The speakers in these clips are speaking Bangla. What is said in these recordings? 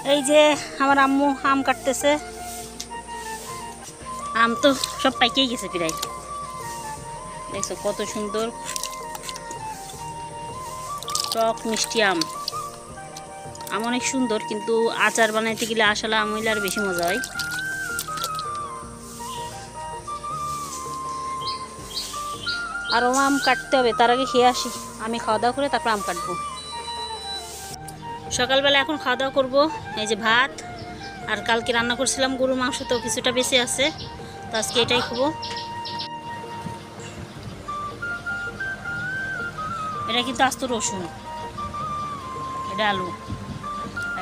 এই যে আমার আম্মু আম কাটতেছে। আম তো সব পাইকেই গেছে প্রায়। দেখছো কত সুন্দর টক মিষ্টি আম। আম অনেক সুন্দর, কিন্তু আচার বানাইতে গেলে আসলে আম হইলে আর বেশি মজা হয়। আর আম কাটতে হবে, তার আগে খেয়ে আসি। আমি খাওয়া দাওয়া করে তারপর আম কাটবো। সকালবেলা এখন খাওয়া দাওয়া করবো। এই যে ভাত, আর কালকে রান্না করছিলাম গরুর মাংস, তো কিছুটা বেশি আছে, তো আজকে এটাই খাবো। এটা কিন্তু আস্ত রসুন, এটা আলু,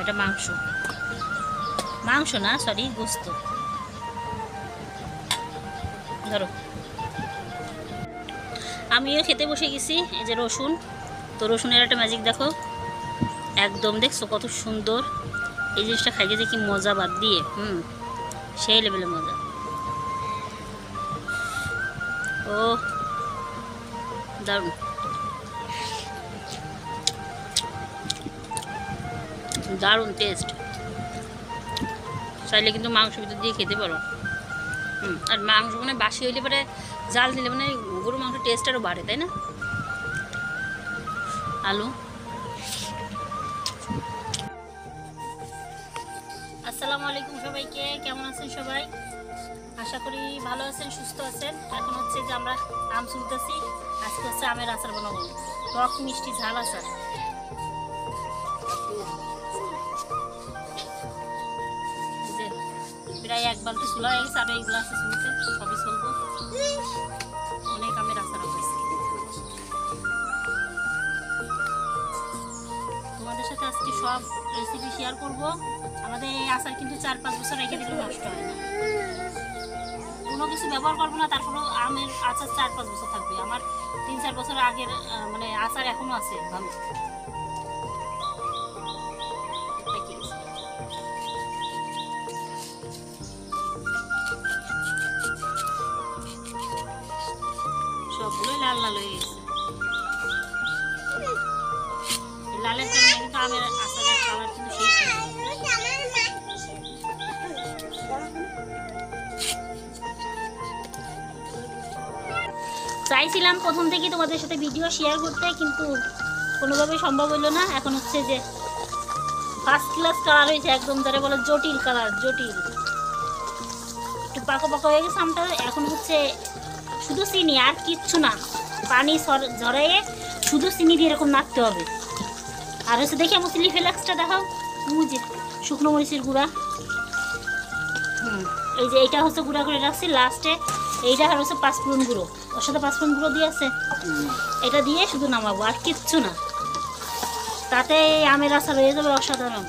এটা মাংস। মাংস না, সরি, গোস্ত। ধরো, আমিও খেতে বসে গেছি। এই যে রসুন, তো রসুনের একটা ম্যাজিক দেখো, একদম দেখছো কত সুন্দর। এই জিনিসটা খাইতে দেখি মজা, বাদ দিয়ে সেই লেভেলে মজা। ও দারুণ, দারুণ টেস্ট। চাইলে কিন্তু মাংস ভিতর দিয়ে খেতে পারো। আর মাংস মানে বাসি হইলে পরে জাল দিলে মানে গরুর মাংস টেস্ট আরও বাড়ে, তাই না? আলু। আসসালামু আলাইকুম সবাইকে, কেমন আছেন সবাই? আশা করি ভালো আছেন, সুস্থ আছেন। এখন হচ্ছে যে আমরা আম চুলতেছি। আজকে হচ্ছে আমের আচার বানাবো, টক মিষ্টি ঝাল আচার। প্রায় এক বালতি চুলা হয়ে গেছে, আর এইগুলো আছে চুলতে, সবই চলবো। অনেক আমের আচার হয়েছে। তোমাদের সাথে আজকে সব রেসিপি শেয়ার করব। আমাদের এই আচার কিন্তু 4-5 বছর রেখে দিলে নষ্ট হয় না। কোনো কিছু ব্যবহার করবো না, তারপরেও আমের আচার 4-5 বছর থাকবে। আমার 3-4 বছর আগের মানে আচার এখনো আছে ভালো। সবগুলোই লাল লাল হয়ে গেছে। লালের কারণে কিন্তু আমের আচারের কালার কিন্তু সেই চাইছিলাম প্রথম থেকে তোমাদের সাথে ভিডিও শেয়ার করতে, কিন্তু কোনোভাবেই সম্ভব হইলো না। এখন হচ্ছে যে ফার্স্ট ক্লাস কালার হয়েছে, একদম যারা বলে জটিল কালার, জটিল। একটু পাকা পাকা হয়ে গেছে আমটা। এখন হচ্ছে শুধু চিনি আর কিচ্ছু না, পানি ঝরাইয়ে শুধু চিনি দিয়ে এরকম নাড়তে হবে। আর হচ্ছে দেখি আমার চিলি ফ্লেক্সটা দেখাও, যে শুকনো মরিচের গুঁড়া। এই যে এইটা হচ্ছে গুঁড়া করে রাখছি লাস্টে। এইটা আর হচ্ছে পাঁচফোড়ন গুঁড়ো, ওর সাথে পাঁচফোড়ন গুঁড়ো দিয়ে আছে। এটা দিয়ে শুধু নামাবো, আর কিচ্ছু না। তাতে আমের আচার হয়ে যাবে অসাধারণ।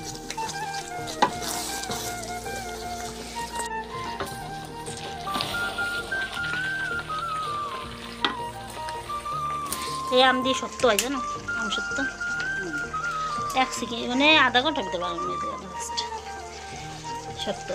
এই আম দিয়ে সত্য হয়, জানো? আম সত্য 1 সেকেন্ড মানে আধা ঘন্টার ভিতরে বানানো হয়ে যাবে সত্য।